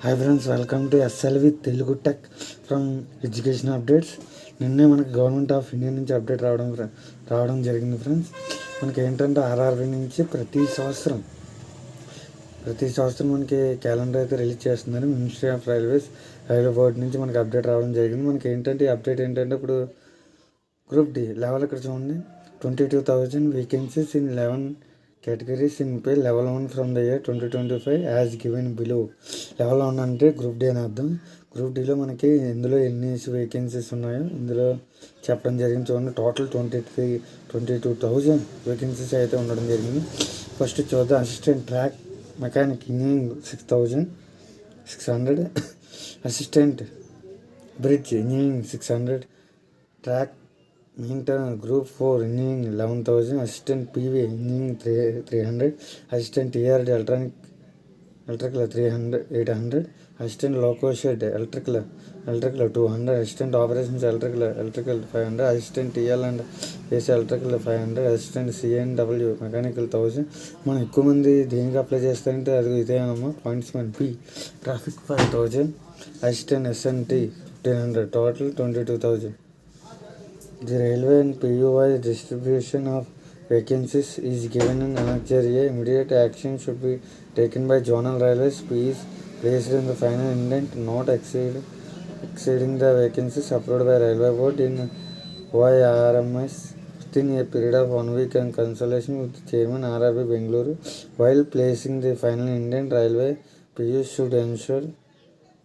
Hi friends, welcome to SLV Telugu tech from education updates. నిన్నే మనకి government of India నుంచి update రావడం జరిగింది ఫ్రెండ్స్. మనకి ఏంటంటే ఆర్ఆర్బీ నుంచి ప్రతి సంవత్సరం మనకి క్యాలెండర్ అయితే రిలీజ్ చేస్తున్నారు. మినిస్ట్రీ ఆఫ్ రైల్వే బోర్డు నుంచి మనకి అప్డేట్ రావడం జరిగింది. మనకి ఏంటంటే ఈ అప్డేట్ ఏంటంటే ఇప్పుడు గ్రూప్ డి లెవెల్ ఇక్కడ చూడండి, 22,000 vacancies in 11 categories in pay level 1 from the year 2025 as given below. Level 1 అంటే గ్రూప్ డి అని అర్థం. గ్రూప్ డిలో మనకి ఇందులో ఎన్ని వేకెన్సీస్ ఉన్నాయో ఇందులో చెప్పడం జరిగింది. చూడండి, టోటల్ 22,000 వేకెన్సీస్ అయితే ఉండడం జరిగింది. ఫస్ట్ చూద్దాం. Assistant track mechanic engineering 6,600, assistant bridge engineering 600, track maintainer group 4 engineering 11,000, assistant PV engineering 300, assistant ARD electrical 800, assistant loco shed electrical 200, assistant operations electrical 500, assistant TL and AC electrical 500, assistant CNW mechanical 1000. మనం ఎక్కువ మంది దేనికి apply చేస్తారంటే అది ఇదేనమ్మా. Points మన P traffic 5,000, assistant SNT 1,500, total 22,000. The railway and PU-wise distribution of vacancies is given in Annexure A. Immediate action should be taken by zonal railways. P is placed in the final indent not exceeding the vacancies approved by railway board in YRMS within a period of 1 week and consultation with chairman RRB Bengaluru. While placing the final indent, railway PU should ensure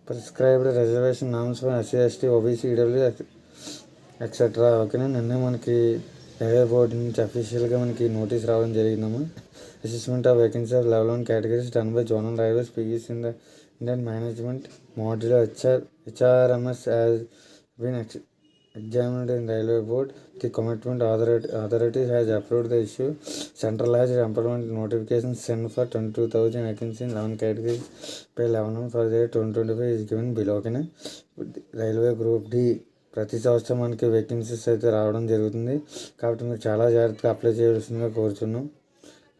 prescribed reservation norms for SC, ST, OBC, EW, etcetera. ఓకేనా. నిన్నే మనకి railway board నుంచి అఫీషియల్గా మనకి notice రావడం జరిగిందమ్మా. Assessment of vacancy of level 1 categories done by zonal railways PEs in the Indian management module HRMS has been examined in railway board. The commitment authority has approved the issue. Centralized employment notification sent for 22,000 vacancies in 11 categories pay 11 for the year 2025 is given below. ఓకేనా. Railway group D ప్రతి సంవత్సరం మనకి vacancies అయితే రావడం జరుగుతుంది. కాబట్టి మీరు చాలా జాగ్రత్తగా అప్లై చేయాల్సిందిగా కోరుతున్నాం.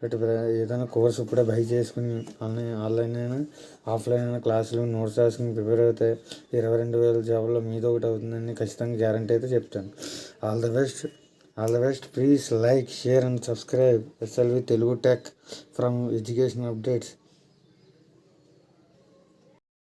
బట్ ఏదైనా కోర్స్ ఇప్పుడే బై చేసుకుని ఆన్లైన్ అయినా ఆఫ్లైన్ అయినా క్లాసులు నోట్స్ రాసుకుని ప్రిపేర్ అయితే 22,000 జాబ్లో మీదో ఒకటి అవుతుందని ఖచ్చితంగా గ్యారంటీ అయితే చెప్తాను. All the best. Please like, share and subscribe SLV Telugu tech from education updates.